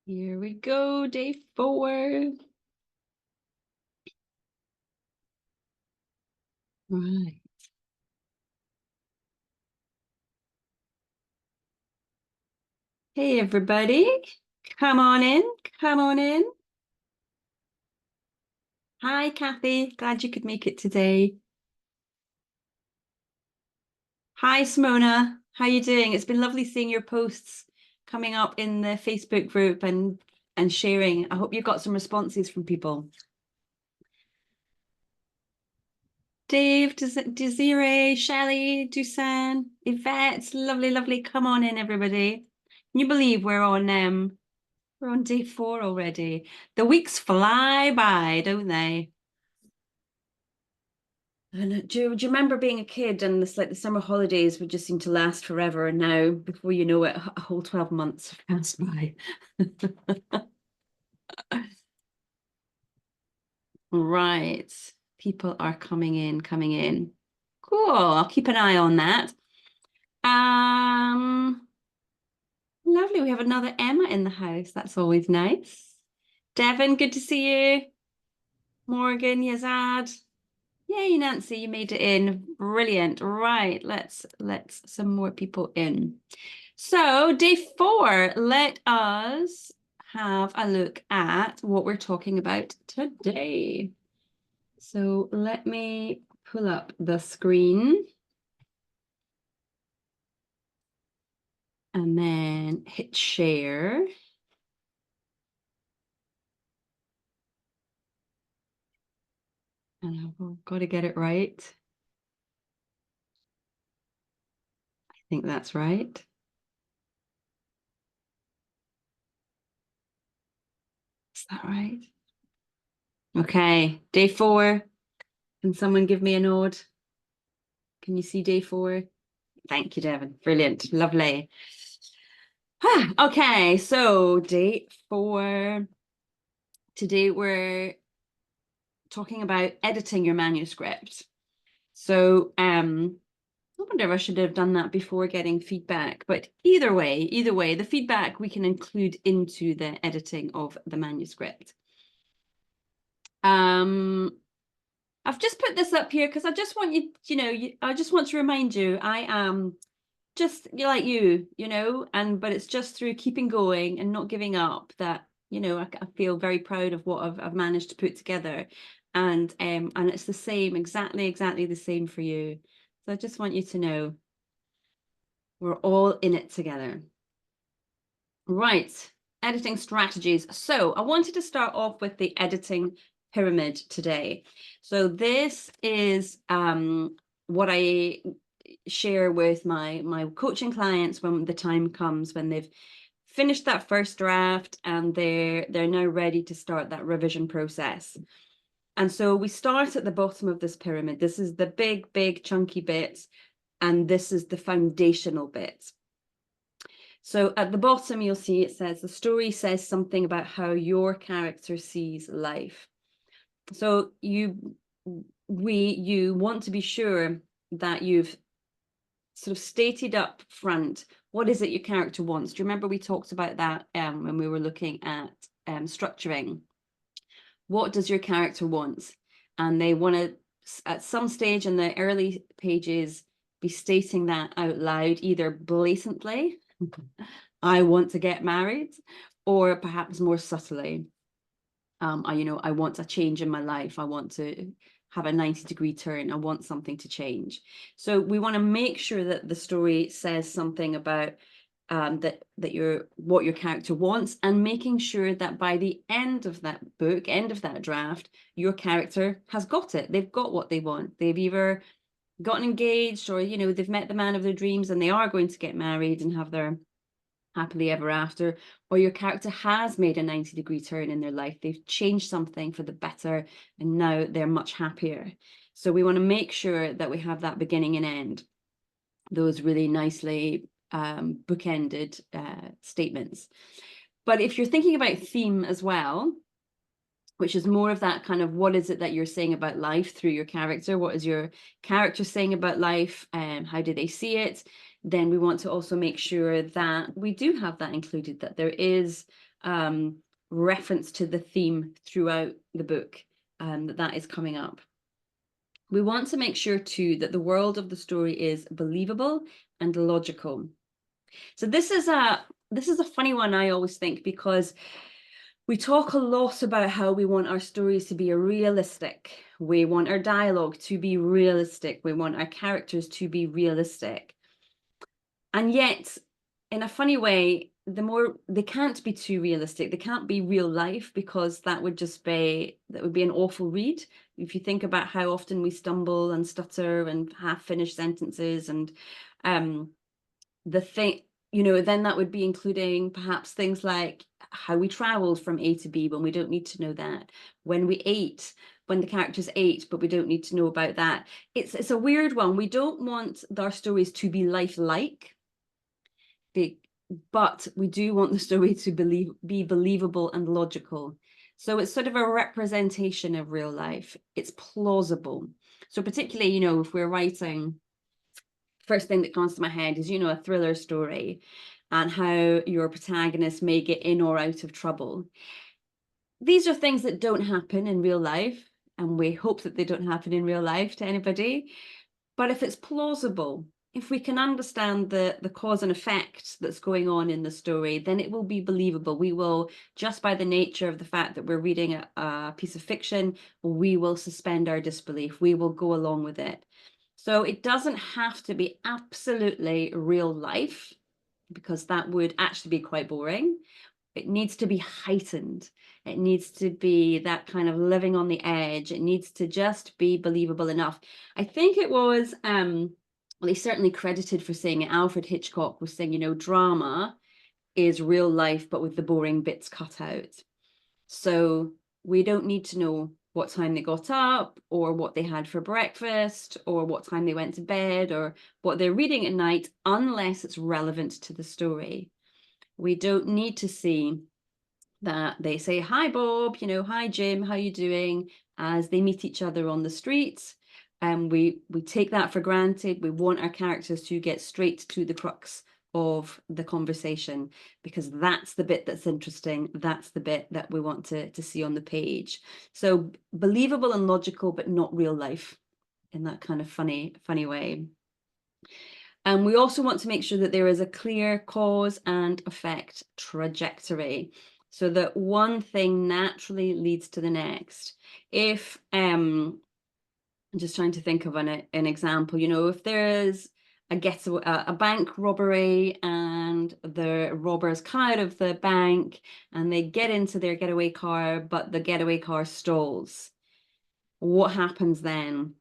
Here we go, day 4. Right. Hey, everybody. Come on in. Come on in. Hi, Kathy. Glad you could make it today. Hi, Simona. How you doing? It's been lovely seeing your posts coming up in the Facebook group and sharing. I hope you got some responses from people. Dave, Desiree, Shelley, Dusan, Yvette, lovely, lovely. Come on in, everybody. Can you believe we're on day 4 already? The weeks fly by, don't they? And do you remember being a kid and this like the summer holidays would just seem to last forever, and now before you know it, a whole 12 months have passed by. Right. People are coming in, coming in. Cool. I'll keep an eye on that. Um, Lovely. We have another Emma in the house. That's always nice. Devin, good to see you. Morgan, Yazad. Yay, Nancy, you made it in. Brilliant. Right, let's some more people in. So, day 4, let us have a look at what we're talking about today. So, let me pull up the screen and then hit share. And I've got to get it right. I think that's right. Is that right? Okay, day 4. Can someone give me a nod? Can you see day 4? Thank you, Devin. Brilliant. Lovely. Okay, so day 4. Today we're talking about editing your manuscript. So I wonder if I should have done that before getting feedback, but either way, the feedback we can include into the editing of the manuscript. I've just put this up here because I just want I just want to remind you, I am just like but it's just through keeping going and not giving up that, I feel very proud of what I've managed to put together. And it's the same, exactly the same for you. So I just want you to know we're all in it together. Right, editing strategies. So I wanted to start off with the editing pyramid today. So this is what I share with my coaching clients when the time comes, when they've finished that first draft and they're now ready to start that revision process. And so we start at the bottom of this pyramid. This is the big chunky bits, and this is the foundational bit. So at the bottom, you'll see it says the story says something about how your character sees life. So you want to be sure that you've sort of stated up front, what is it your character wants? Do you remember we talked about that when we were looking at structuring? What does your character want? And they want to, at some stage in the early pages, be stating that out loud, either blatantly, I want to get married, or perhaps more subtly, I want a change in my life. I want to have a 90-degree turn. I want something to change. So we want to make sure that the story says something about what your character wants, and making sure that by the end of that book, end of that draft, your character has got it. They've got what they want. They've either gotten engaged, or they've met the man of their dreams and they are going to get married and have their happily ever after, or your character has made a 90-degree turn in their life. They've changed something for the better and now they're much happier. So we want to make sure that we have that beginning and end, those really nicely bookended statements. But if you're thinking about theme as well, which is more of that kind of, what is it that you're saying about life through your character? What is your character saying about life? How do they see it? then we want to also make sure that we do have that included, that there is reference to the theme throughout the book, that is coming up. We want to make sure too that the world of the story is believable and logical. So this is a funny one, I always think, because we talk a lot about how we want our stories to be realistic. We want our dialogue to be realistic. We want our characters to be realistic. And yet, in a funny way, they can't be too realistic. They can't be real life, because that would be an awful read. If you think about how often we stumble and stutter and half finish sentences, and the thing, then that would be including perhaps things like how we traveled from A to B when we don't need to know that, when we ate, when the characters ate, but we don't need to know about that. It's a weird one. We don't want our stories to be lifelike, but we do want the story to be believable and logical. So it's sort of a representation of real life. It's plausible. So particularly, if we're writing, first thing that comes to my head is, a thriller story, and how your protagonist may get in or out of trouble. These are things that don't happen in real life, and we hope that they don't happen in real life to anybody. But if it's plausible, if we can understand the cause and effect that's going on in the story, then it will be believable. We will, just by the nature of the fact that we're reading a piece of fiction, we will suspend our disbelief. We will go along with it. So it doesn't have to be absolutely real life, because that would actually be quite boring. It needs to be heightened. It needs to be that kind of living on the edge. It needs to just be believable enough. I think it was, well, he's certainly credited for saying it. Alfred Hitchcock was saying, drama is real life, but with the boring bits cut out. So we don't need to know what time they got up, or what they had for breakfast, or what time they went to bed, or what they're reading at night, unless it's relevant to the story. We don't need to see that they say, "Hi, Bob," "Hi, Jim, how you doing?" as they meet each other on the streets. And we take that for granted. We want our characters to get straight to the crux of the conversation, because that's the bit that's interesting. That's the bit that we want to see on the page. So believable and logical, but not real life, in that kind of funny way. And we also want to make sure that there is a clear cause and effect trajectory, so that one thing naturally leads to the next. If I'm just trying to think of an example, if there is a bank robbery, and the robbers come out of the bank and they get into their getaway car, but the getaway car stalls, what happens then?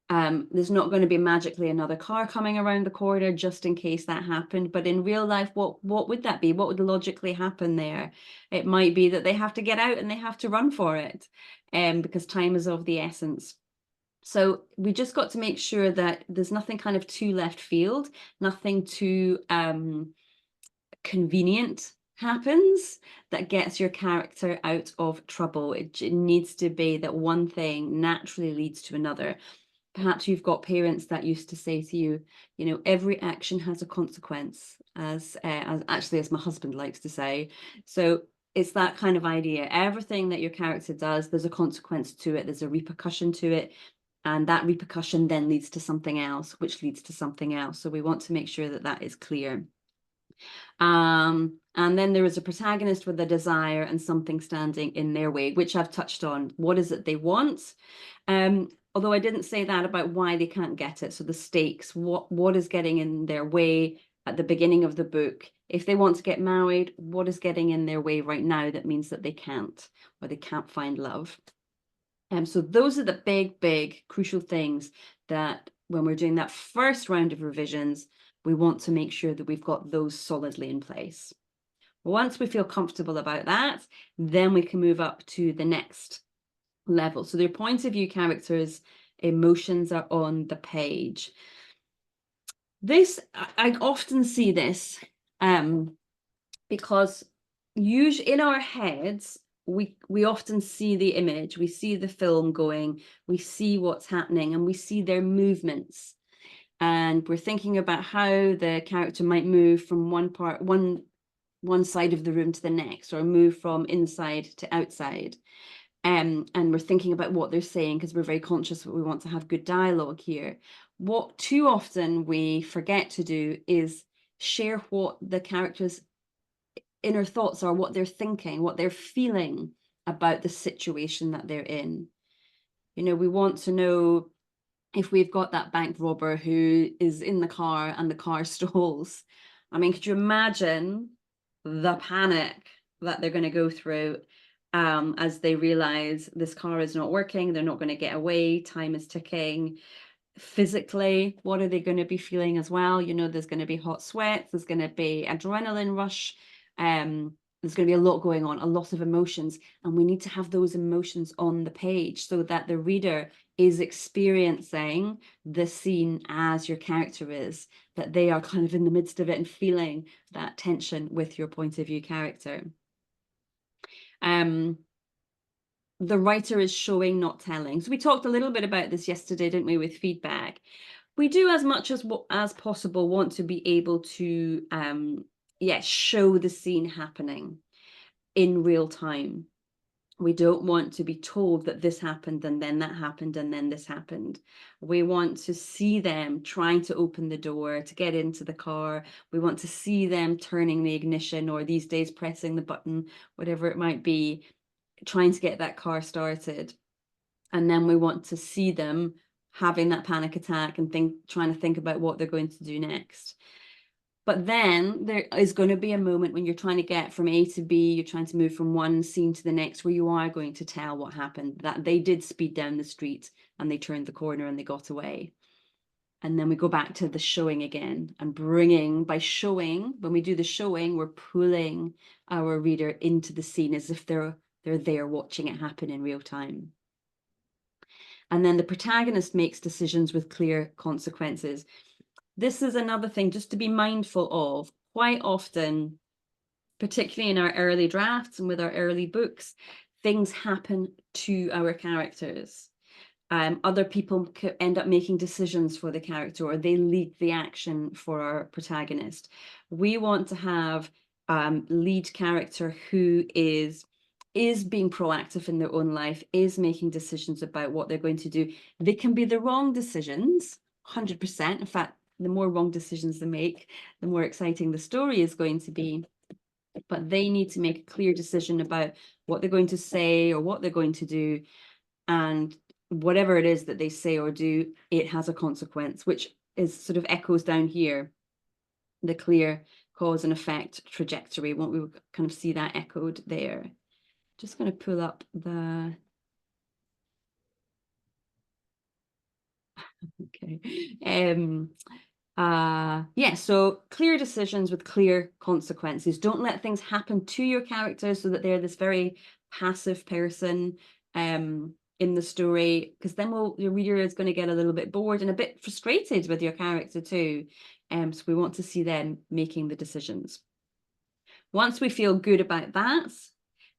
There's not going to be magically another car coming around the corner just in case that happened. But in real life, what would that be? What would logically happen there? It might be that they have to get out and they have to run for it, because time is of the essence. So we just got to make sure that there's nothing kind of too left field, nothing too convenient happens that gets your character out of trouble. It needs to be that one thing naturally leads to another. Perhaps you've got parents that used to say to you, every action has a consequence, as my husband likes to say. So it's that kind of idea. Everything that your character does, there's a consequence to it. There's a repercussion to it. And that repercussion then leads to something else, which leads to something else. So we want to make sure that that is clear. And then there is a protagonist with a desire and something standing in their way, which I've touched on. What is it they want? Although I didn't say that about why they can't get it. So the stakes, what is getting in their way at the beginning of the book? If they want to get married, what is getting in their way right now that means that they can't, or they can't find love? So those are the big, crucial things that when we're doing that first round of revisions, we want to make sure that we've got those solidly in place. Once we feel comfortable about that, then we can move up to the next level. So their point of view characters' emotions are on the page. This, I often see this because usually in our heads, we often see the image, we see the film going, we see what's happening, and we see their movements. and we're thinking about how the character might move from one side of the room to the next, or move from inside to outside. And we're thinking about what they're saying because we're very conscious that we want to have good dialogue here. What too often we forget to do is share what the character's inner thoughts are, what they're thinking, what they're feeling about the situation that they're in. You know, we want to know if we've got that bank robber who is in the car and the car stalls. I mean, could you imagine the panic that they're going to go through as they realize this car is not working, they're not going to get away, time is ticking. Physically, what are they going to be feeling as well? You know, there's going to be hot sweats, there's going to be adrenaline rush, there's going to be a lot going on, a lot of emotions, and we need to have those emotions on the page so that the reader is experiencing the scene as your character is, that they are kind of in the midst of it and feeling that tension with your point of view character. The writer is showing, not telling. So we talked a little bit about this yesterday, didn't we, with feedback. We do, as much as possible, want to be able to show the scene happening in real time. We don't want to be told that this happened and then that happened and then this happened. We want to see them trying to open the door to get into the car. We want to see them turning the ignition, or these days pressing the button, whatever it might be, trying to get that car started. And then we want to see them having that panic attack and trying to think about what they're going to do next. But then there is going to be a moment when you're trying to get from A to B, you're trying to move from one scene to the next, where you are going to tell what happened, that they did speed down the street and they turned the corner and they got away. And then we go back to the showing again, and by showing, when we do the showing, we're pulling our reader into the scene as if they're there watching it happen in real time. And then the protagonist makes decisions with clear consequences. This is another thing just to be mindful of. Quite often, particularly in our early drafts and with our early books, things happen to our characters. Other people could end up making decisions for the character, or they lead the action for our protagonist. We want to have lead character who is being proactive in their own life, is making decisions about what they're going to do. They can be the wrong decisions, 100%. In fact, the more wrong decisions they make, the more exciting the story is going to be. But they need to make a clear decision about what they're going to say or what they're going to do. And whatever it is that they say or do, it has a consequence, which is sort of echoes down here, the clear cause and effect trajectory. Won't we kind of see that echoed there? Just going to pull up the... Okay. So clear decisions with clear consequences. Don't let things happen to your characters so that they're this very passive person in the story, because then your reader is going to get a little bit bored and a bit frustrated with your character too. So we want to see them making the decisions. Once we feel good about that,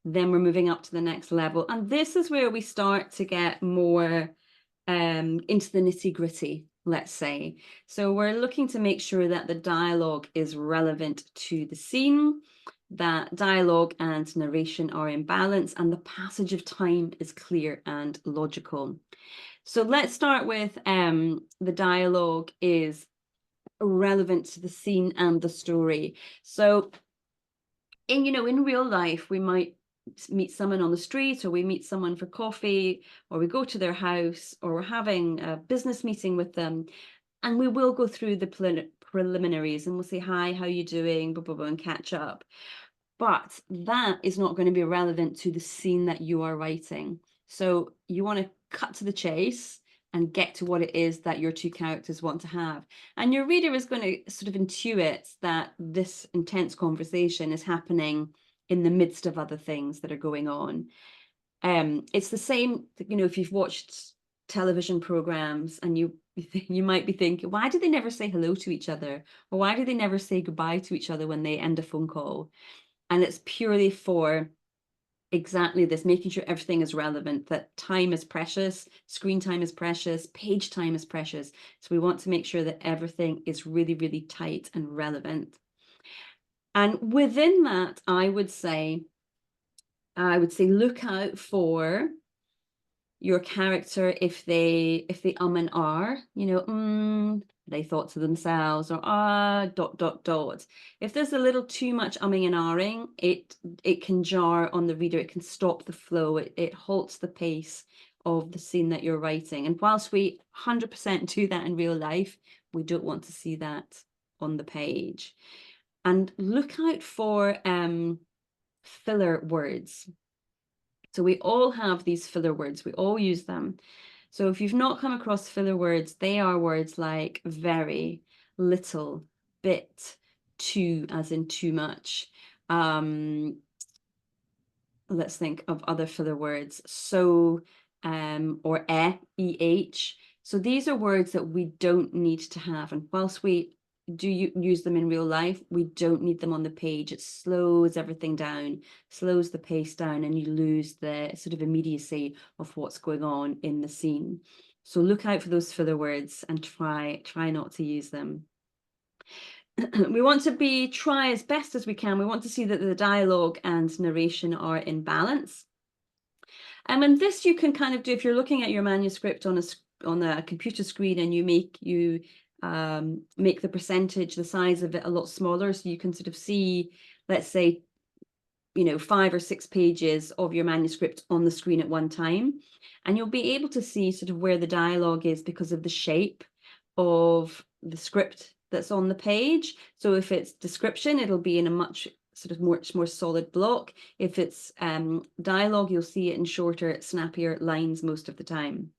then we're moving up to the next level. And this is where we start to get more into the nitty-gritty, let's say. So we're looking to make sure that the dialogue is relevant to the scene, that dialogue and narration are in balance, and the passage of time is clear and logical. So let's start with the dialogue is relevant to the scene and the story. So in real life, we might meet someone on the street, or we meet someone for coffee, or we go to their house, or we're having a business meeting with them, and we will go through the preliminaries and we'll say, hi, how are you doing, blah, blah, blah, and catch up. But that is not going to be relevant to the scene that you are writing. So you want to cut to the chase and get to what it is that your two characters want to have. And your reader is going to sort of intuit that this intense conversation is happening in the midst of other things that are going on. It's the same, if you've watched television programs and you might be thinking, why do they never say hello to each other? Or why do they never say goodbye to each other when they end a phone call? And it's purely for Exactly this, making sure everything is relevant, that time is precious, screen time is precious, page time is precious. So we want to make sure that everything is really, really tight and relevant. And within that, I would say look out for your character if they and ah, they thought to themselves, or dot dot dot. If there's a little too much umming and ahhing, it can jar on the reader. It can stop the flow. It halts the pace of the scene that you're writing. And whilst we 100% do that in real life, we don't want to see that on the page. And look out for filler words. So we all have these filler words, we all use them. So if you've not come across filler words, they are words like very, little, bit, too, as in too much. Let's think of other filler words. So, or eh. So these are words that we don't need to have. And whilst we do use them in real life, we don't need them on the page. It slows everything down, slows the pace down, and you lose the sort of immediacy of what's going on in the scene. So look out for those filler words and try not to use them. We want to try as best as we can. We want to see that the dialogue and narration are in balance. And this you can kind of do if you're looking at your manuscript on a computer screen, and you make the percentage, the size of it a lot smaller, so you can sort of see, let's say, 5 or 6 pages of your manuscript on the screen at one time, and you'll be able to see sort of where the dialogue is because of the shape of the script that's on the page. So if it's description, it'll be in a much sort of more solid block. If it's dialogue, you'll see it in shorter, snappier lines most of the time.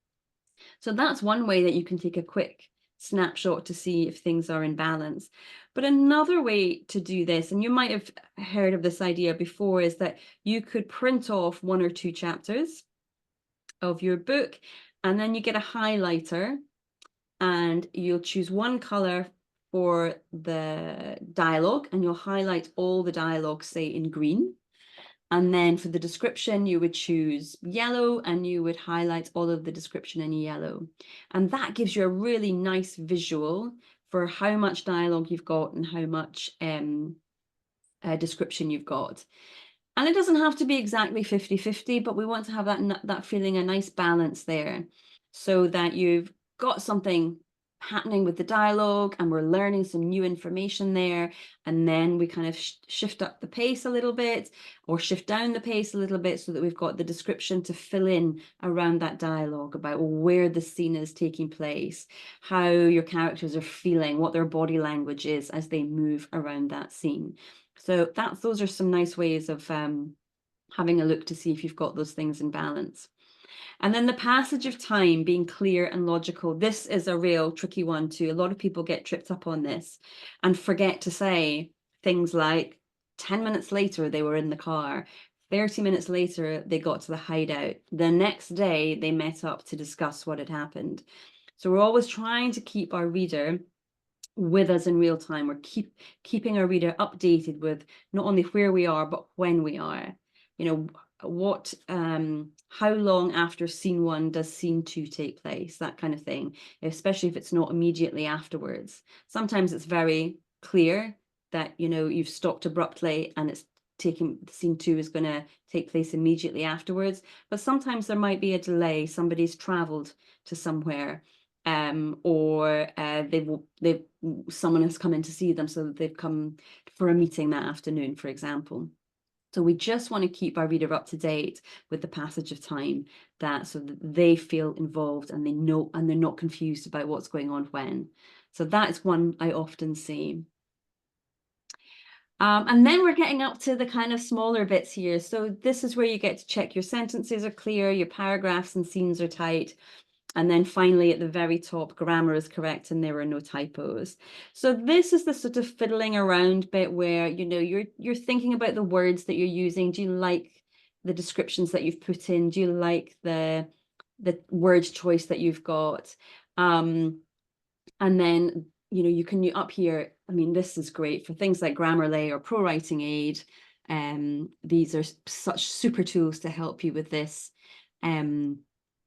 So that's one way that you can take a quick snapshot to see if things are in balance. But another way to do this, and you might have heard of this idea before, is that you could print off 1 or 2 chapters of your book, and then you get a highlighter, and you'll choose one color for the dialogue, and you'll highlight all the dialogue, say, in green. And then for the description, you would choose yellow, and you would highlight all of the description in yellow. And that gives you a really nice visual for how much dialogue you've got and how much description you've got. And it doesn't have to be exactly 50-50, but we want to have that feeling, a nice balance there, so that you've got something happening with the dialogue and we're learning some new information there, and then we kind of shift up the pace a little bit, or shift down the pace a little bit, so that we've got the description to fill in around that dialogue about where the scene is taking place, how your characters are feeling, what their body language is as they move around that scene. So those are some nice ways of having a look to see if you've got those things in balance. And then the passage of time being clear and logical. This is a real tricky one too. A lot of people get tripped up on this and forget to say things like 10 minutes later, they were in the car. 30 minutes later, they got to the hideout. The next day, they met up to discuss what had happened. So we're always trying to keep our reader with us in real time. We're keeping our reader updated with not only where we are, but when we are. What how long after scene 1 does scene 2 take place, that kind of thing, especially if it's not immediately afterwards. Sometimes it's very clear that you've stopped abruptly and it's scene 2 is going to take place immediately afterwards, but sometimes there might be a delay. Somebody's traveled to somewhere, or someone has come in to see them, so that they've come for a meeting that afternoon, for example. So we just want to keep our reader up to date with the passage of time, so that they feel involved and they know, and they're not confused about what's going on when. So that is one I often see. And then we're getting up to the kind of smaller bits here. So this is where you get to check your sentences are clear, your paragraphs and scenes are tight. And then finally, at the very top, grammar is correct and there are no typos. So this is the sort of fiddling around bit where, you're thinking about the words that you're using. Do you like the descriptions that you've put in? Do you like the word choice that you've got? And then, you can up here, I mean, this is great for things like Grammarly or Pro Writing Aid. These are such super tools to help you with this. It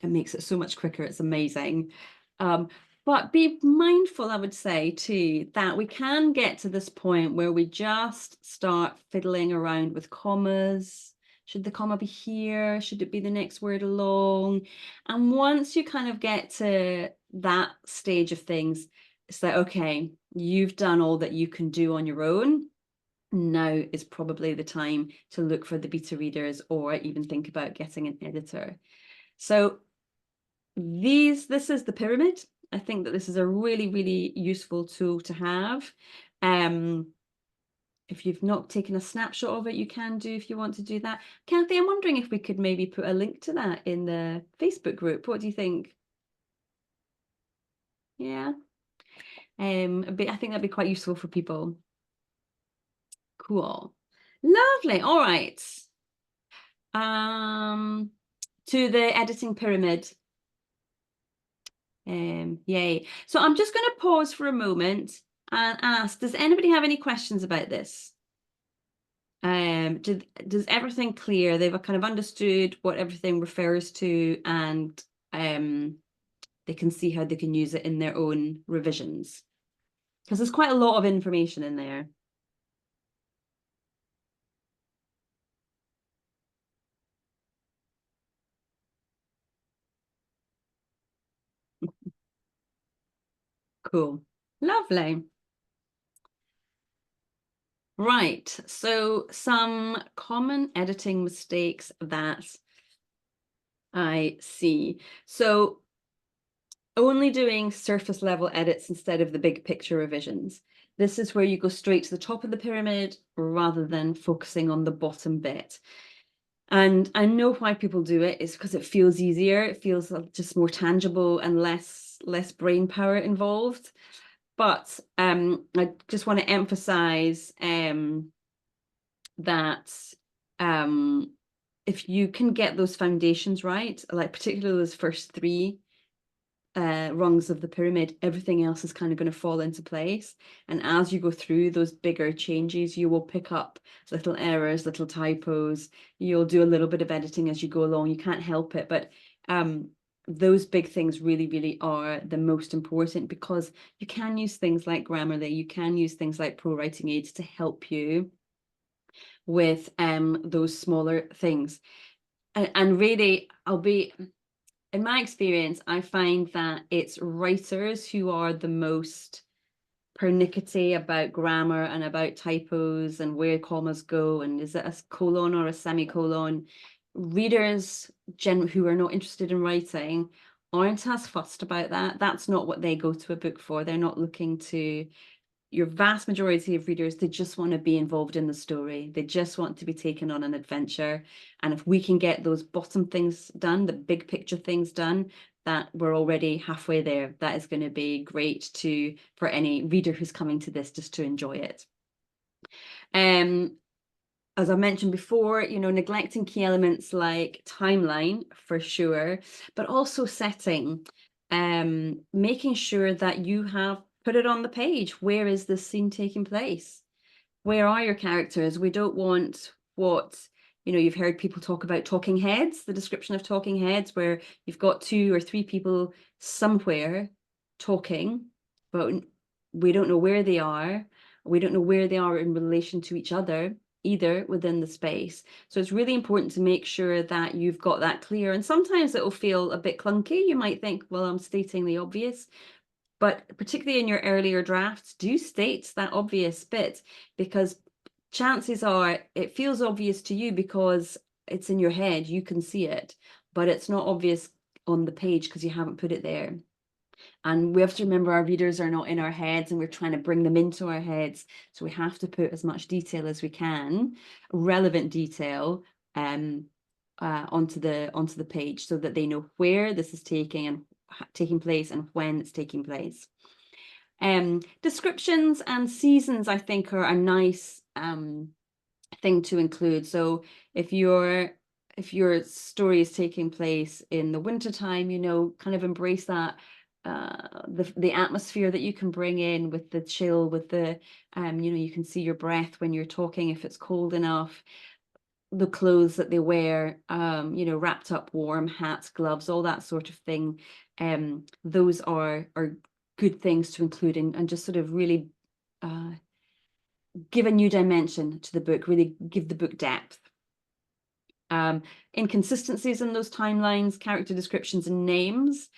makes it so much quicker. It's amazing. But be mindful, I would say, too, that we can get to this point where we just start fiddling around with commas. Should the comma be here? Should it be the next word along? And once you kind of get to that stage of things, it's like, okay, you've done all that you can do on your own. Now is probably the time to look for the beta readers or even think about getting an editor. So this is the pyramid. I think that this is a really, really useful tool to have. If you've not taken a snapshot of it, you can do if you want to do that. Kathy, I'm wondering if we could maybe put a link to that in the Facebook group. What do you think? Yeah. I think that'd be quite useful for people. Cool. Lovely. All right. To the editing pyramid. Yay. So I'm just going to pause for a moment and ask, does anybody have any questions about this? Does everything clear? They've kind of understood what everything refers to, and they can see how they can use it in their own revisions. Because there's quite a lot of information in there. Cool. Lovely. Right. So some common editing mistakes that I see. So only doing surface level edits instead of the big picture revisions. This is where you go straight to the top of the pyramid rather than focusing on the bottom bit. And I know why people do it. It's because it feels easier. It feels just more tangible and less brain power involved. But I just want to emphasize that if you can get those foundations right, like particularly those first three rungs of the pyramid, everything else is kind of going to fall into place. And as you go through those bigger changes, you will pick up little errors, little typos. You'll do a little bit of editing as you go along. You can't help it, but those big things really, really are the most important, because you can use things like Grammarly, you can use things like Pro Writing Aids to help you with those smaller things. And really, in my experience, I find that it's writers who are the most pernickety about grammar and about typos and where commas go and is it a colon or a semicolon. Readers who are not interested in writing aren't as fussed about that. That's not what they go to a book for. They're not looking to. Your vast majority of readers, they just want to be involved in the story. They just want to be taken on an adventure. And if we can get those bottom things done, the big picture things done, that we're already halfway there. That is going to be great for any reader who's coming to this just to enjoy it. As I mentioned before, neglecting key elements like timeline for sure, but also setting, making sure that you have put it on the page. Where is this scene taking place? Where are your characters? We don't want you've heard people talk about talking heads, the description of talking heads, where you've got 2 or 3 people somewhere talking, but we don't know where they are. We don't know where they are in relation to each other either within the space. So it's really important to make sure that you've got that clear. And sometimes it will feel a bit clunky. You might think, well, I'm stating the obvious. But particularly in your earlier drafts, do state that obvious bit, because chances are it feels obvious to you because it's in your head, you can see it, but it's not obvious on the page because you haven't put it there. And we have to remember our readers are not in our heads and we're trying to bring them into our heads. So we have to put as much detail as we can, relevant detail, onto the page so that they know where this is taking place and when it's taking place. Descriptions and seasons, I think, are a nice thing to include. So if your story is taking place in the wintertime, kind of embrace that the atmosphere that you can bring in with the chill, with the you can see your breath when you're talking if it's cold enough, the clothes that they wear, wrapped up warm, hats, gloves, all that sort of thing. Those are good things to include and just sort of really give a new dimension to the book, really give the book depth. Inconsistencies in those timelines, character descriptions and names.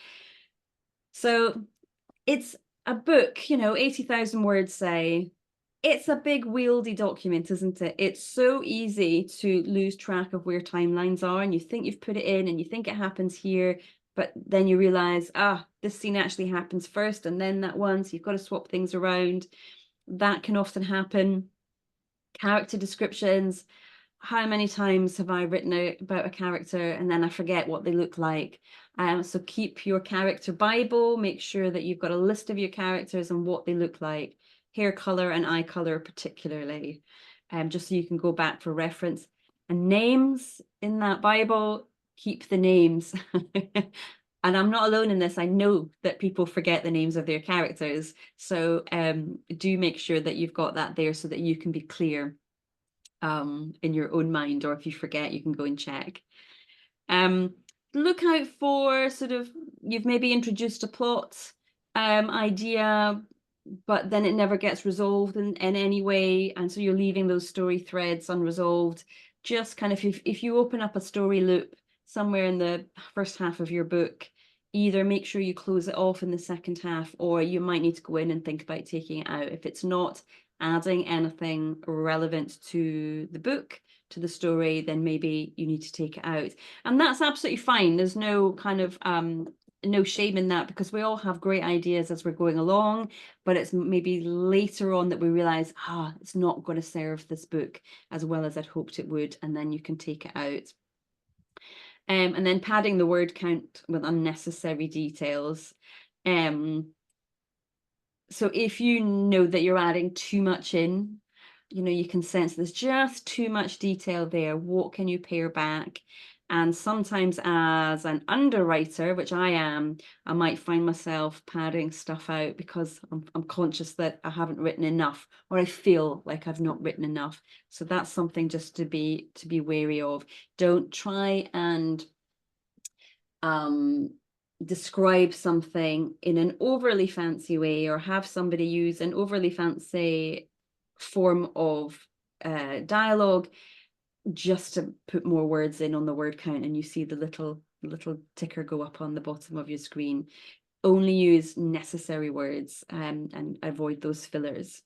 So it's a book, 80,000 words, say. It's a big wieldy document, isn't it? It's so easy to lose track of where timelines are, and you think you've put it in and you think it happens here, but then you realize, this scene actually happens first and then that one, so you've got to swap things around. That can often happen. Character descriptions. How many times have I written about a character and then I forget what they look like? So keep your character Bible, make sure that you've got a list of your characters and what they look like, hair color and eye color particularly, just so you can go back for reference. And names in that Bible, keep the names. And I'm not alone in this. I know that people forget the names of their characters. So do make sure that you've got that there so that you can be clear in your own mind, or if you forget, you can go and check. Look out for sort of, you've maybe introduced a plot idea, but then it never gets resolved in any way, and so you're leaving those story threads unresolved. Just kind of, if you open up a story loop somewhere in the first half of your book, either make sure you close it off in the second half, or you might need to go in and think about taking it out if it's not adding anything relevant to the book, to the story. Then maybe you need to take it out, and that's absolutely fine. There's no kind of no shame in that, because we all have great ideas as we're going along, but it's maybe later on that we realize, it's not going to serve this book as well as I'd hoped it would, and then you can take it out. And then padding the word count with unnecessary details. So if you know that you're adding too much in, you can sense there's just too much detail there. What can you pare back? And sometimes as an underwriter, which I am, I might find myself padding stuff out because I'm conscious that I haven't written enough, or I feel like I've not written enough. So that's something just to be wary of. Don't try and describe something in an overly fancy way, or have somebody use an overly fancy form of dialogue just to put more words in on the word count, and you see the little ticker go up on the bottom of your screen. Only use necessary words and avoid those fillers.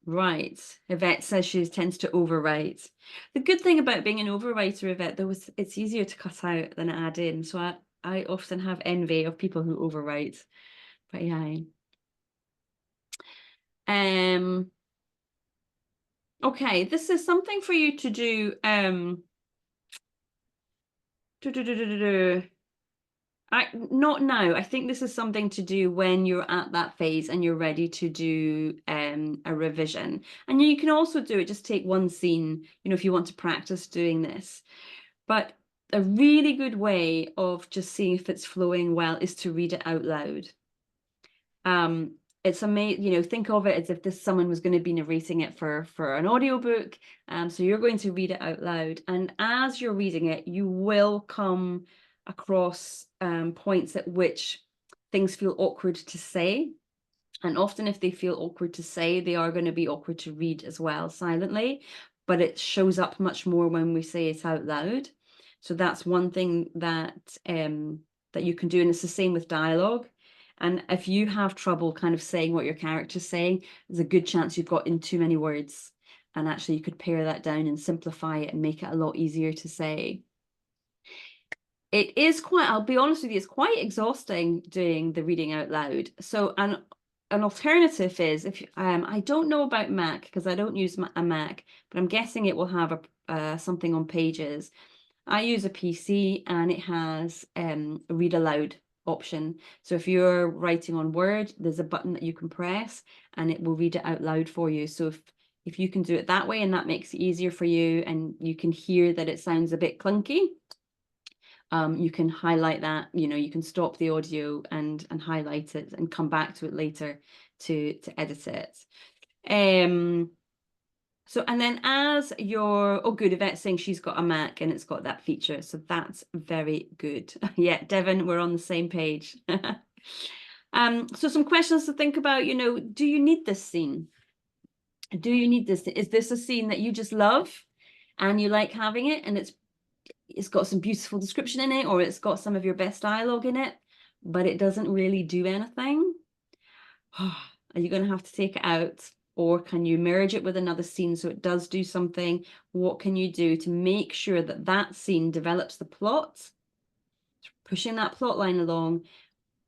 Right. Yvette says she tends to overwrite. The good thing about being an overwriter, Yvette, though, is it's easier to cut out than add in. So I often have envy of people who overwrite. But yeah. Okay, this is something for you to do. Not now. I think this is something to do when you're at that phase and you're ready to do a revision. And you can also do it, just take one scene, if you want to practice doing this. But a really good way of just seeing if it's flowing well is to read it out loud. It's amazing, think of it as if someone was going to be narrating it for an audiobook. So you're going to read it out loud. And as you're reading it, you will come across points at which things feel awkward to say. And often if they feel awkward to say, they are going to be awkward to read as well, silently. But it shows up much more when we say it out loud. So that's one thing that that you can do. And it's the same with dialogue. And if you have trouble kind of saying what your character's saying, there's a good chance you've got in too many words. And actually you could pare that down and simplify it and make it a lot easier to say. It is I'll be honest with you, it's quite exhausting doing the reading out loud. So an alternative is, if I don't know about Mac because I don't use a Mac, but I'm guessing it will have something on Pages. I use a PC and it has a read aloud option. So if you're writing on Word, there's a button that you can press and it will read it out loud for you. So if you can do it that way and that makes it easier for you and you can hear that it sounds a bit clunky, You can highlight that, you can stop the audio and highlight it and come back to it later to edit it. So, and then as oh good, Yvette's saying she's got a Mac and it's got that feature. So that's very good. Yeah, Devon, we're on the same page. So some questions to think about, do you need this scene? Do you need this? Is this a scene that you just love and you like having it and it's got some beautiful description in it, or it's got some of your best dialogue in it, but it doesn't really do anything? Are you going to have to take it out? Or can you merge it with another scene so it does do something? What can you do to make sure that that scene develops the plot, pushing that plot line along,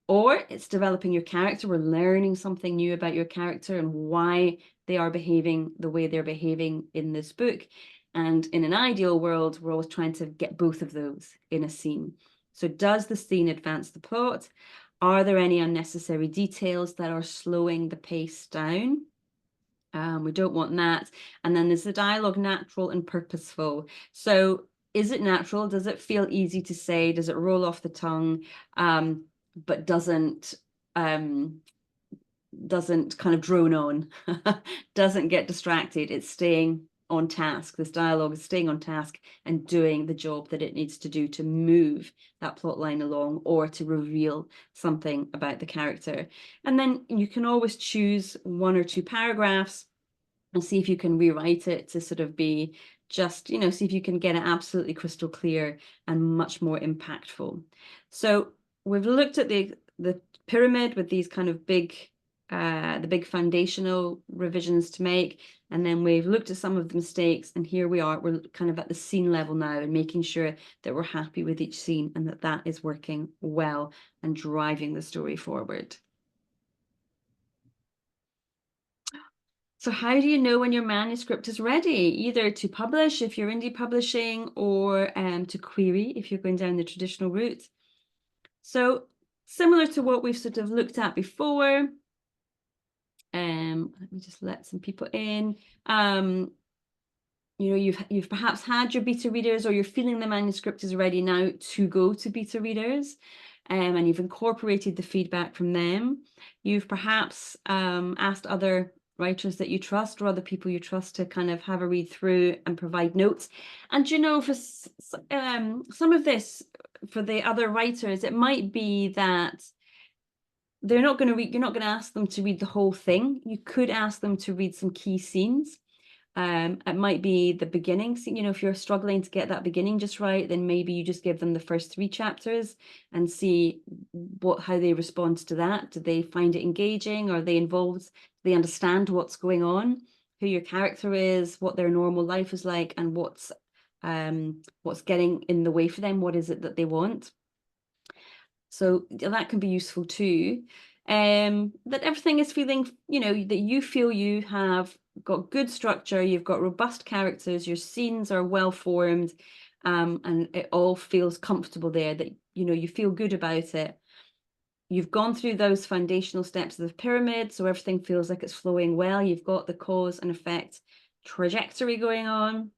or it's developing your character? We're learning something new about your character and why they are behaving the way they're behaving in this book. And in an ideal world, we're always trying to get both of those in a scene. So does the scene advance the plot? Are there any unnecessary details that are slowing the pace down? We don't want that. And then there's the dialogue natural and purposeful. So is it natural? Does it feel easy to say? Does it roll off the tongue? But doesn't kind of drone on, doesn't get distracted. It's staying on task. This dialogue is staying on task and doing the job that it needs to do to move that plot line along or to reveal something about the character. And then you can always choose 1 or 2 paragraphs and see if you can rewrite it to sort of be just, see if you can get it absolutely crystal clear and much more impactful. So we've looked at the pyramid with these kind of the big foundational revisions to make. And then we've looked at some of the mistakes, and here we are, we're kind of at the scene level now and making sure that we're happy with each scene and that is working well and driving the story forward. So how do you know when your manuscript is ready, either to publish if you're indie publishing, or to query if you're going down the traditional route? So similar to what we've sort of looked at before, let me just let some people in. You've perhaps had your beta readers, or you're feeling the manuscript is ready now to go to beta readers, and you've incorporated the feedback from them. You've perhaps asked other writers that you trust or other people you trust to kind of have a read through and provide notes. And for some of this, for the other writers, it might be that you're not going to ask them to read the whole thing. You could ask them to read some key scenes. It might be the beginning scene. If you're struggling to get that beginning just right, then maybe you just give them the first 3 chapters and see how they respond to that. Do they find it engaging? Are they involved? Do they understand what's going on, who your character is, what their normal life is like, and what's getting in the way for them? What is it that they want? So that can be useful too. That everything is feeling, that you feel you have got good structure, you've got robust characters, your scenes are well formed, and it all feels comfortable there, that, you feel good about it. You've gone through those foundational steps of the pyramid, so everything feels like it's flowing well. You've got the cause and effect trajectory going on,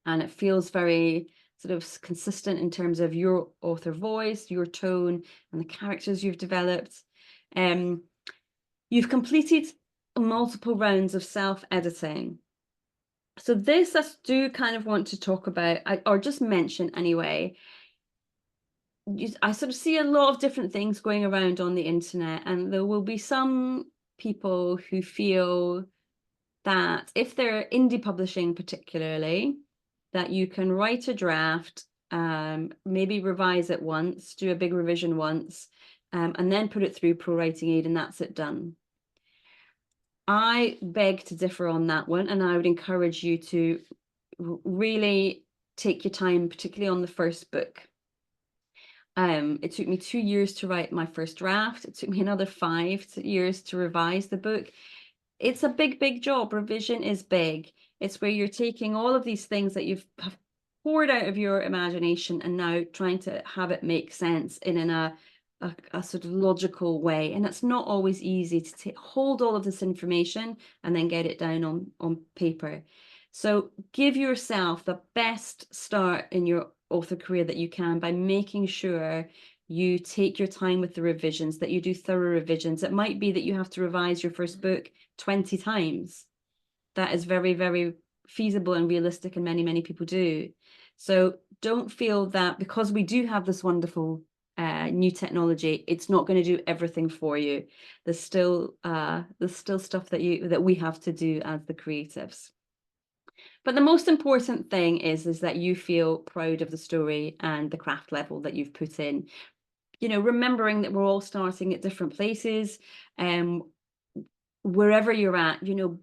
and it feels very sort of consistent in terms of your author voice, your tone, and the characters you've developed. You've completed multiple rounds of self-editing. So this I do kind of want to talk about, or just mention anyway. I sort of see a lot of different things going around on the internet, and there will be some people who feel that if they're indie publishing particularly, that you can write a draft, maybe revise it once, do a big revision once, and then put it through Pro Writing Aid, and that's it done. I beg to differ on that one, and I would encourage you to really take your time, particularly on the first book. It took me 2 years to write my first draft. It took me another 5 years to revise the book. It's a big, big job. Revision is big. It's where you're taking all of these things that you've poured out of your imagination and now trying to have it make sense in a sort of logical way. And it's not always easy to hold all of this information and then get it down on paper. So give yourself the best start in your author career that you can by making sure you take your time with the revisions, that you do thorough revisions. It might be that you have to revise your first book 20 times. That is very, very feasible and realistic, and many, many people do. So don't feel that because we do have this wonderful new technology, it's not going to do everything for you. There's still stuff that we have to do as the creatives. But the most important thing is that you feel proud of the story and the craft level that you've put in. You know, remembering that we're all starting at different places. Wherever you're at, you know,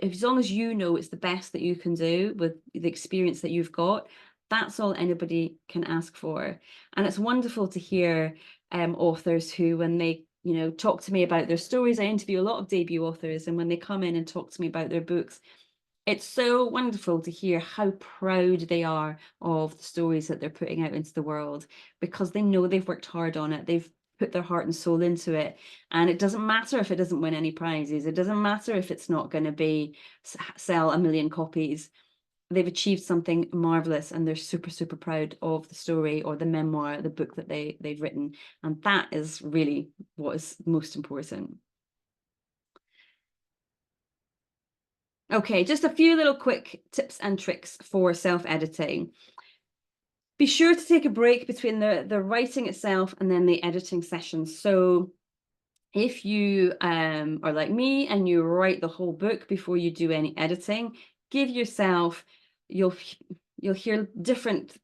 as long as you know it's the best that you can do with the experience that you've got, that's all anybody can ask for. And it's wonderful to hear authors who, when they, you know, talk to me about their stories, I interview a lot of debut authors, and when they come in and talk to me about their books, it's so wonderful to hear how proud they are of the stories that they're putting out into the world, because they know they've worked hard on it. They've put their heart and soul into it. And it doesn't matter if it doesn't win any prizes. It doesn't matter if it's not going to be sell 1 million copies. They've achieved something marvelous, and they're super, super proud of the story or the memoir, the book that they've written. And that is really what is most important. Okay, just a few little quick tips and tricks for self-editing. Be sure to take a break between the writing itself and then the editing sessions. So if you are like me and you write the whole book before you do any editing, give yourself, you'll hear different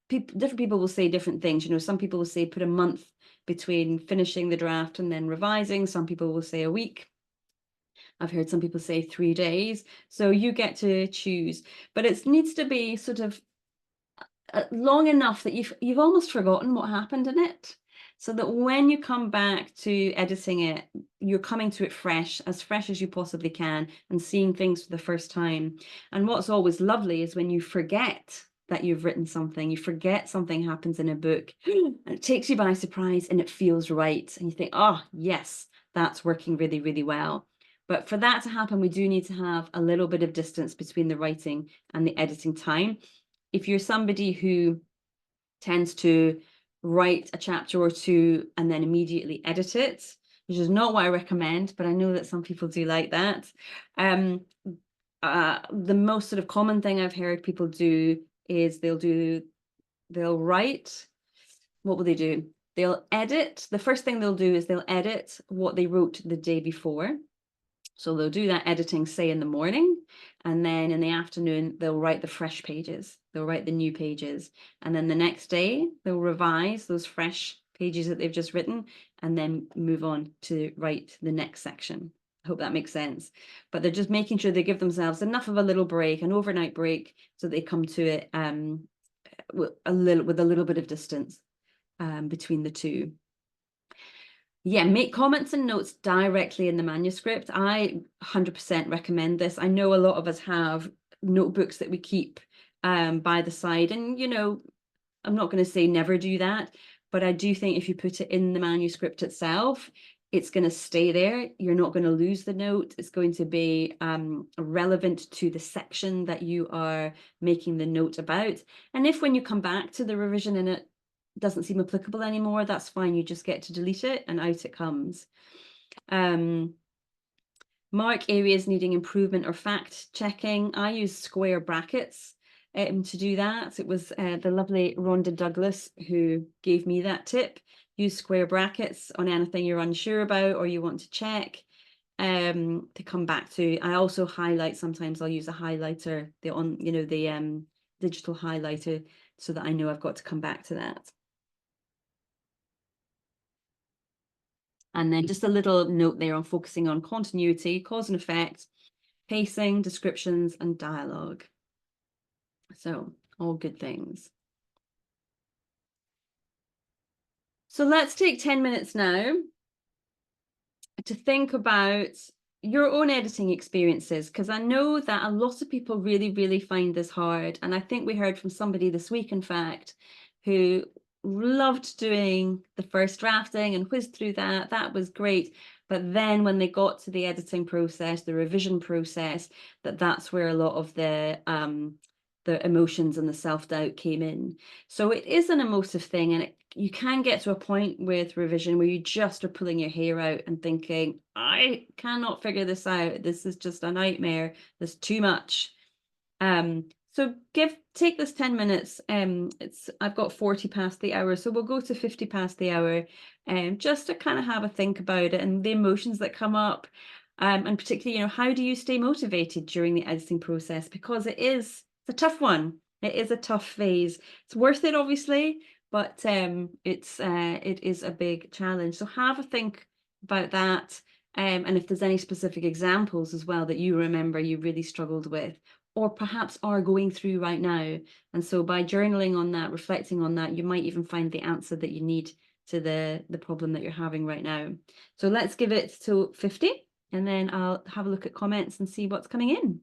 people will say different things. You know, some people will say put a month between finishing the draft and then revising. Some people will say a week. I've heard some people say 3 days. So you get to choose, but it needs to be sort of long enough that you've almost forgotten what happened in it, so that when you come back to editing it, you're coming to it fresh as you possibly can, and seeing things for the first time. And what's always lovely is when you forget that you've written something, you forget something happens in a book, and it takes you by surprise and it feels right. And you think, oh, yes, that's working really, really well. But for that to happen, we do need to have a little bit of distance between the writing and the editing time. If you're somebody who tends to write a chapter or two and then immediately edit it, which is not what I recommend, but I know that some people do like that. The most sort of common thing I've heard people do is they'll write, what will they do? They'll edit. The first thing they'll do is they'll edit what they wrote the day before. So they'll do that editing, say, in the morning, and then in the afternoon, they'll write the fresh pages. They'll write the new pages. And then the next day, they'll revise those fresh pages that they've just written, and then move on to write the next section. I hope that makes sense. But they're just making sure they give themselves enough of a little break, an overnight break, so they come to it with a little bit of distance between the two. Yeah, make comments and notes directly in the manuscript. I 100% recommend this. I know a lot of us have notebooks that we keep by the side, and you know, I'm not going to say never do that, but I do think if you put it in the manuscript itself, it's going to stay there. You're not going to lose the note. It's going to be relevant to the section that you are making the note about. And if when you come back to the revision and it doesn't seem applicable anymore, that's fine. You just get to delete it and out it comes. Mark areas needing improvement or fact checking. I use square brackets to do that. It was the lovely Rhonda Douglas who gave me that tip. Use square brackets on anything you're unsure about or you want to check to come back to. I also highlight. Sometimes I'll use a highlighter, the digital highlighter, so that I know I've got to come back to that. And then just a little note there on focusing on continuity, cause and effect, pacing, descriptions, and dialogue. So all good things. So let's take 10 minutes now to think about your own editing experiences, because I know that a lot of people really, really find this hard. And I think we heard from somebody this week, in fact, who loved doing the first drafting and whizzed through that. That was great. But then when they got to the editing process, the revision process, that's where a lot of the the emotions and the self-doubt came in. So it is an emotive thing, and you can get to a point with revision where you just are pulling your hair out and thinking, I cannot figure this out. This is just a nightmare. There's too much. So take this 10 minutes. I've got 40 past the hour, so we'll go to 50 past the hour, just to kind of have a think about it and the emotions that come up. And particularly, how do you stay motivated during the editing process? Because it's a tough one. It is a tough phase. It's worth it, obviously, but it is a big challenge. So have a think about that. And if there's any specific examples as well that you remember you really struggled with, or perhaps are going through right now. And so by journaling on that, reflecting on that, you might even find the answer that you need to the problem that you're having right now. So let's give it to 50, and then I'll have a look at comments and see what's coming in.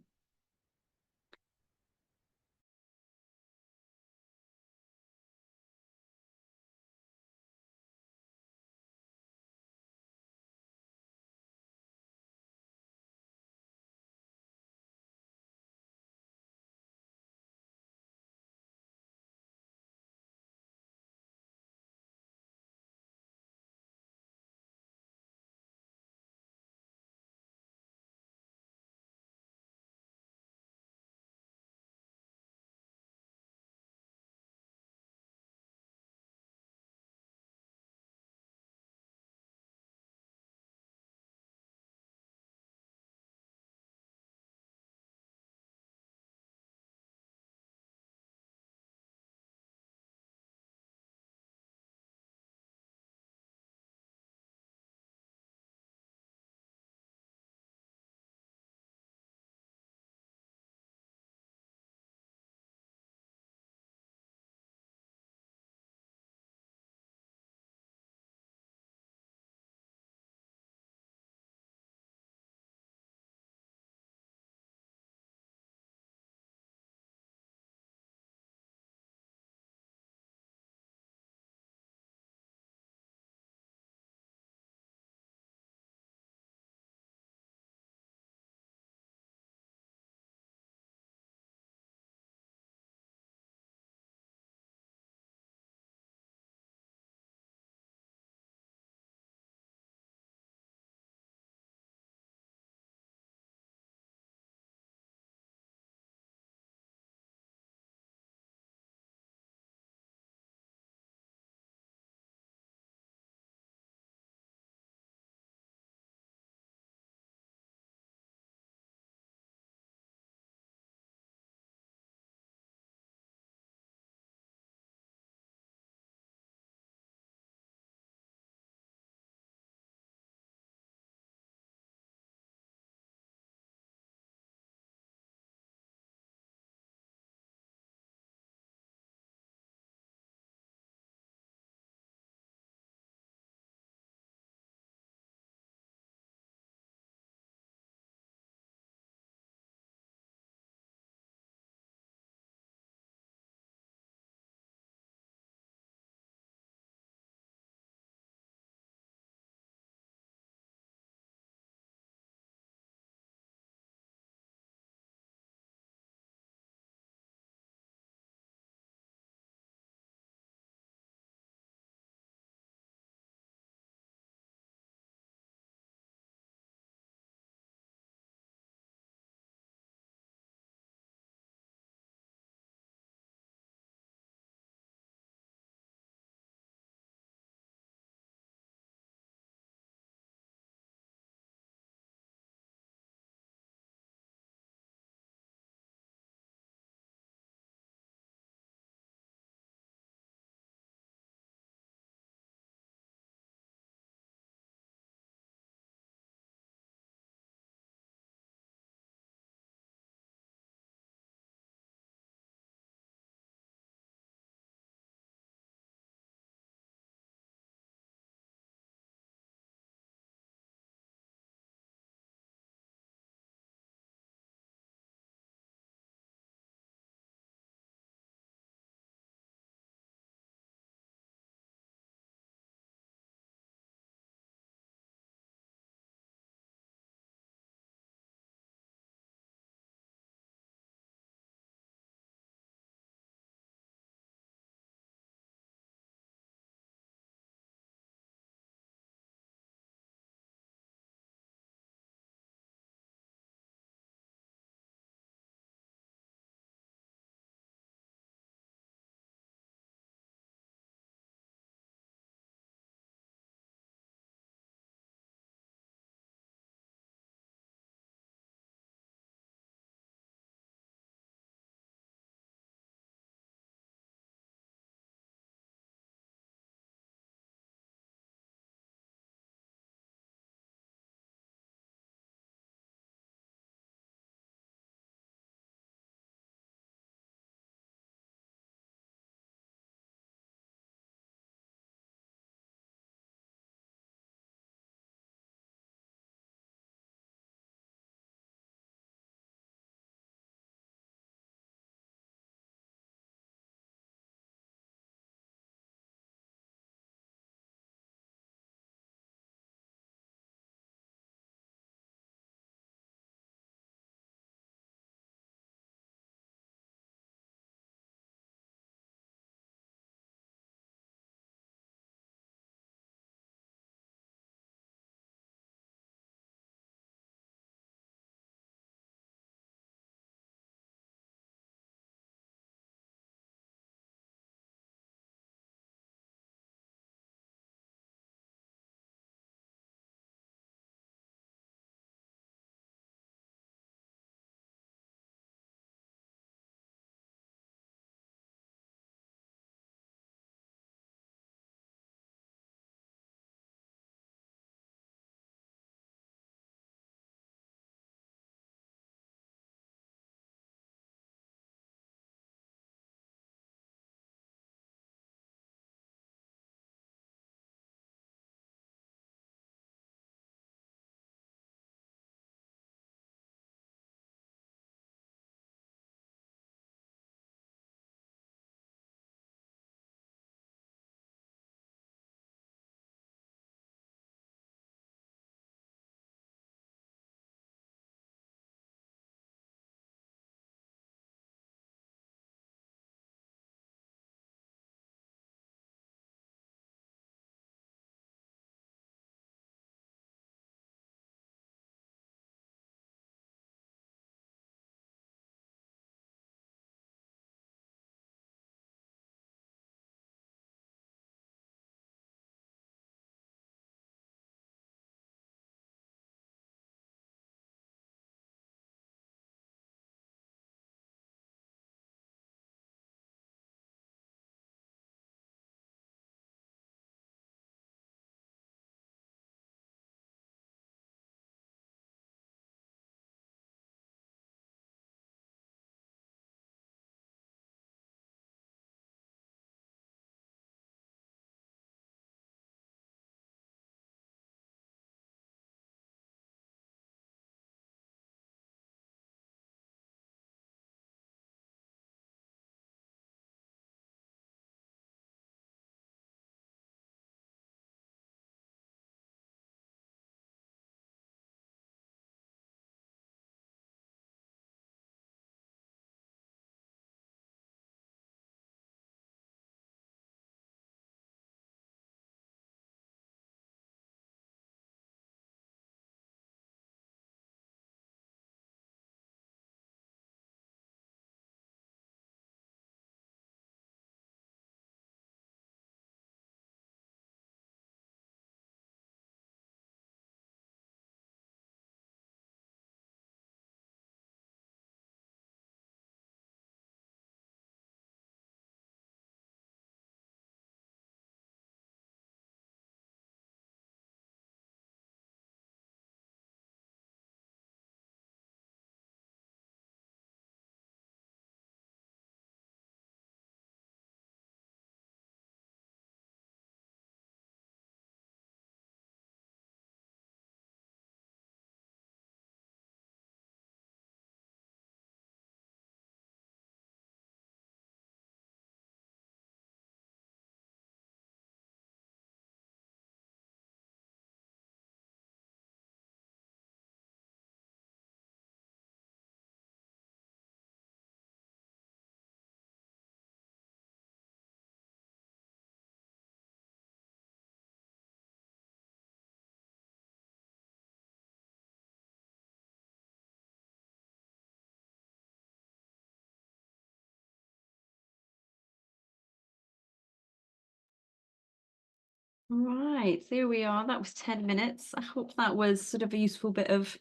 Right, there we are. That was 10 minutes. I hope that was sort of a useful bit of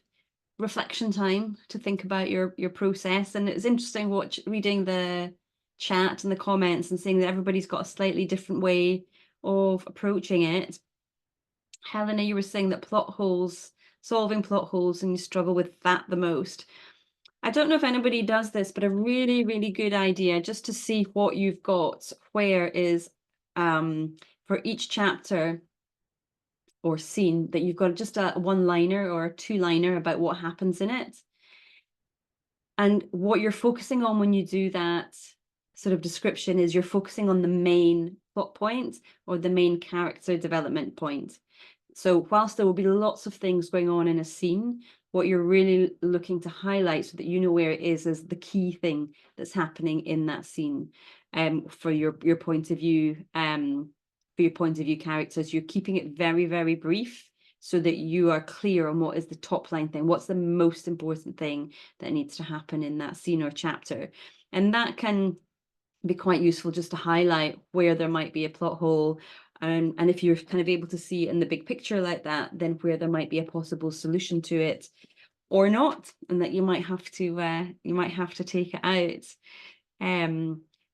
reflection time to think about your process. And it's interesting reading the chat and the comments and seeing that everybody's got a slightly different way of approaching it. Helena, you were saying that solving plot holes, and you struggle with that the most. I don't know if anybody does this, but a really, really good idea just to see what you've got, where is for each chapter or scene that you've got just a one-liner or a two-liner about what happens in it. And what you're focusing on when you do that sort of description is you're focusing on the main plot point or the main character development point. So whilst there will be lots of things going on in a scene, what you're really looking to highlight so that you know where it is the key thing that's happening in that scene, for your point of view, for your point of view characters. You're keeping it very, very brief so that you are clear on what is the top line thing, what's the most important thing that needs to happen in that scene or chapter. And that can be quite useful just to highlight where there might be a plot hole. And if you're kind of able to see it in the big picture like that, then where there might be a possible solution to it or not, and that you might have to take it out.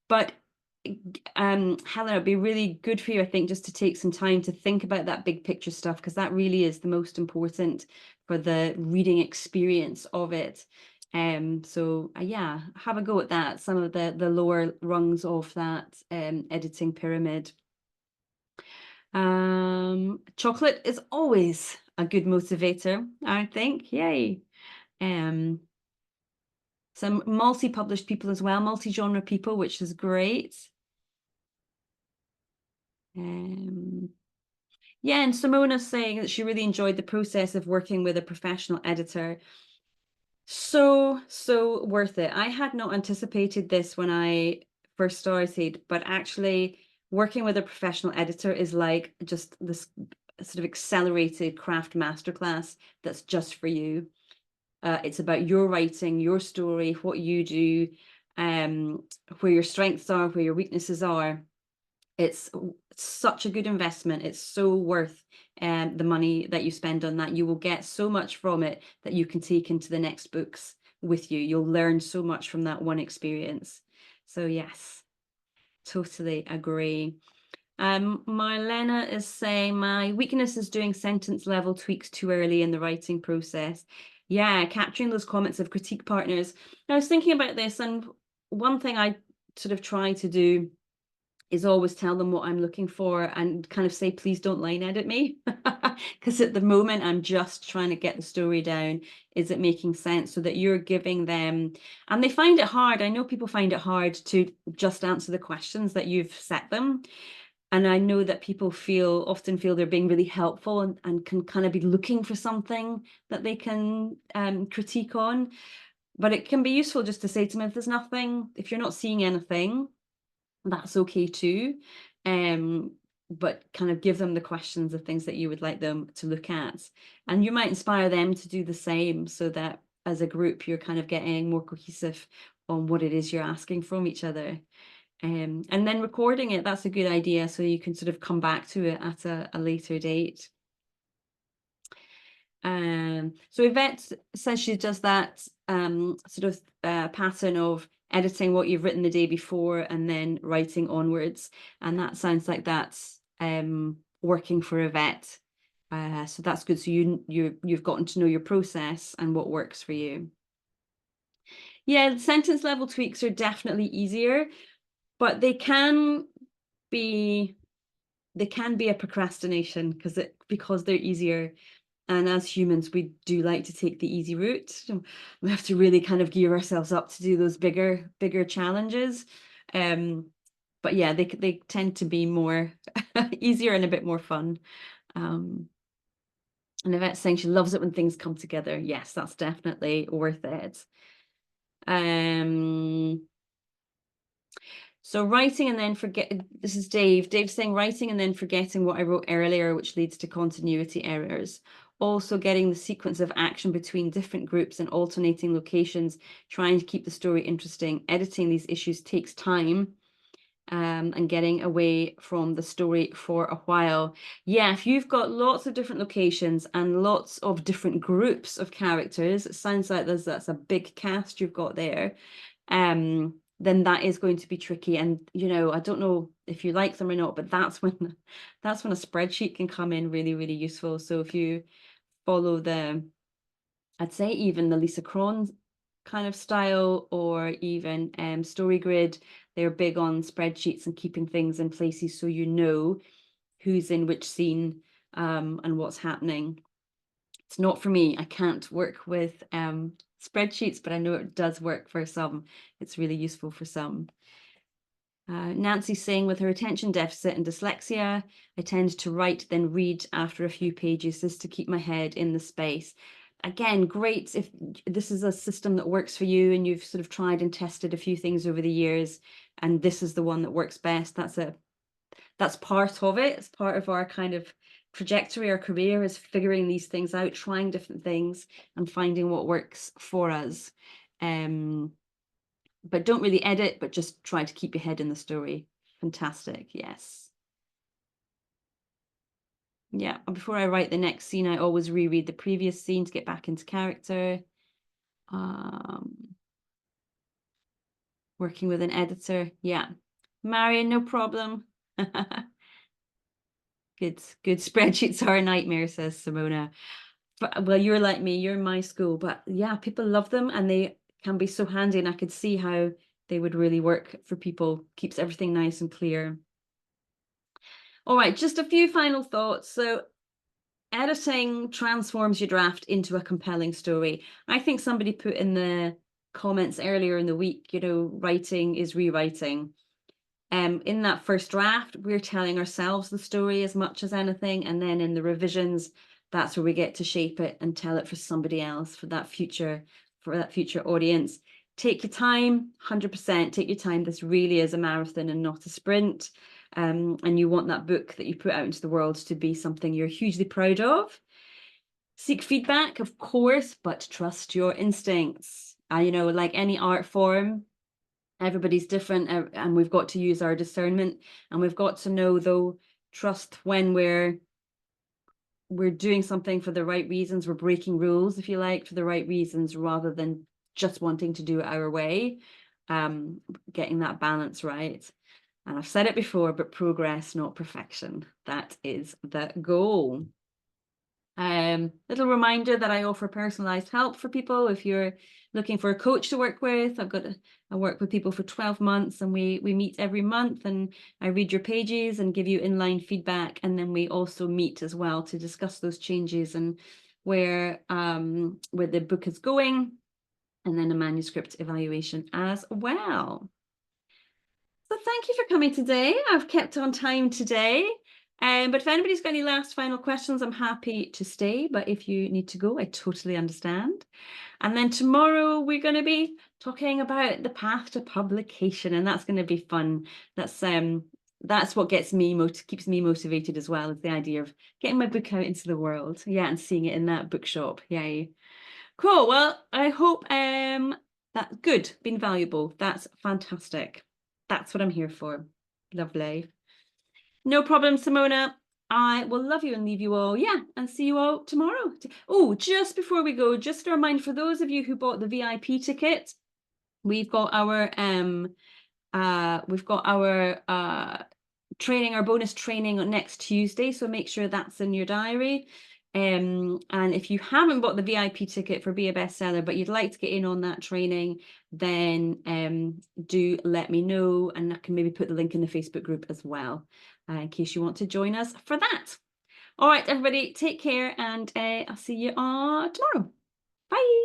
But Helen, it'd be really good for you, I think, just to take some time to think about that big picture stuff, because that really is the most important for the reading experience of it. So yeah, have a go at that, some of the lower rungs of that editing pyramid. Chocolate is always a good motivator, I think. Yay. Some multi-published people as well, multi-genre people, which is great. Yeah, and Simona's saying that she really enjoyed the process of working with a professional editor. So worth it. I had not anticipated this when I first started, but actually working with a professional editor is like just this sort of accelerated craft masterclass that's just for you. It's about your writing, your story, what you do, where your strengths are, where your weaknesses are. It's such a good investment. It's so worth the money that you spend on that. You will get so much from it that you can take into the next books with you. You'll learn so much from that one experience. So yes, totally agree. Marlena is saying, my weakness is doing sentence level tweaks too early in the writing process. Yeah, capturing those comments of critique partners. I was thinking about this, and one thing I sort of try to do is always tell them what I'm looking for and kind of say, please don't line edit me. Because at the moment, I'm just trying to get the story down. Is it making sense? So that you're giving them, and they find it hard. I know people find it hard to just answer the questions that you've set them. And I know that people often feel they're being really helpful and can kind of be looking for something that they can critique on. But it can be useful just to say to them, if there's nothing, if you're not seeing anything, that's okay too. But kind of give them the questions of things that you would like them to look at. And you might inspire them to do the same so that as a group, you're kind of getting more cohesive on what it is you're asking from each other. And then recording it, that's a good idea. So you can sort of come back to it at a later date. So Yvette says she does that sort of pattern of editing what you've written the day before and then writing onwards. And that sounds like that's working for Yvette. So that's good. So you've gotten to know your process and what works for you. Yeah, sentence level tweaks are definitely easier, but they can be a procrastination because they're easier. And as humans, we do like to take the easy route. So we have to really kind of gear ourselves up to do those bigger challenges. But yeah, they tend to be more easier and a bit more fun. And Yvette's saying she loves it when things come together. Yes, that's definitely worth it. So writing and then this is Dave. Dave's saying writing and then forgetting what I wrote earlier, which leads to continuity errors. Also getting the sequence of action between different groups and alternating locations, trying to keep the story interesting. Editing these issues takes time. and getting away from the story for a while. Yeah, if you've got lots of different locations and lots of different groups of characters, it sounds like that's a big cast you've got there, then that is going to be tricky. And I don't know if you like them or not, but that's when a spreadsheet can come in really, really useful. So if you follow I'd say even the Lisa Cron kind of style, or even StoryGrid, they're big on spreadsheets and keeping things in places so you know who's in which scene and what's happening. It's not for me. I can't work with spreadsheets, but I know it does work for some. It's really useful for some. Nancy's saying, with her attention deficit and dyslexia, I tend to write, then read after a few pages, just to keep my head in the space. Again, great if this is a system that works for you and you've sort of tried and tested a few things over the years, and this is the one that works best. That's part of it. It's part of our kind of trajectory, our career, is figuring these things out, trying different things and finding what works for us. But don't really edit, but just try to keep your head in the story. Fantastic. Yes. Yeah. Before I write the next scene, I always reread the previous scene to get back into character. Working with an editor. Yeah. Marion, no problem. Good spreadsheets are a nightmare, says Simona. But, well, you're like me, you're in my school, but yeah, people love them and they can be so handy, and I could see how they would really work for people. Keeps everything nice and clear. All right, just a few final thoughts. So editing transforms your draft into a compelling story. I think somebody put in the comments earlier in the week, writing is rewriting. In that first draft, we're telling ourselves the story as much as anything, and then in the revisions, that's where we get to shape it and tell it for somebody else, for that future audience. Take your time, 100% take your time. This really is a marathon and not a sprint. And you want that book that you put out into the world to be something you're hugely proud of. Seek feedback, of course, but trust your instincts. Like any art form, everybody's different, and we've got to use our discernment, and we've got to know, though, trust when we're doing something for the right reasons, we're breaking rules, if you like, for the right reasons, rather than just wanting to do it our way. Getting that balance right. And I've said it before, but progress, not perfection. That is the goal. Little reminder that I offer personalized help for people. If you're looking for a coach to work with, I work with people for 12 months, and we meet every month, and I read your pages and give you inline feedback. And then we also meet as well to discuss those changes and where the book is going, and then a manuscript evaluation as well. So thank you for coming today. I've kept on time today. But if anybody's got any last final questions, I'm happy to stay. But if you need to go, I totally understand. And then tomorrow we're going to be talking about the path to publication, and that's going to be fun. That's what keeps me motivated as well, is the idea of getting my book out into the world. Yeah, and seeing it in that bookshop. Yay. Cool. Well, I hope that's good, been valuable. That's fantastic. That's what I'm here for. Lovely. No problem, Simona. I will love you and leave you all. Yeah, and see you all tomorrow. Oh, just before we go, just a reminder for those of you who bought the VIP ticket, we've got our training, our bonus training on next Tuesday. So make sure that's in your diary. And if you haven't bought the VIP ticket for Be a Bestseller, but you'd like to get in on that training, then do let me know, and I can maybe put the link in the Facebook group as well, in case you want to join us for that. All right, everybody, take care, and I'll see you tomorrow. Bye.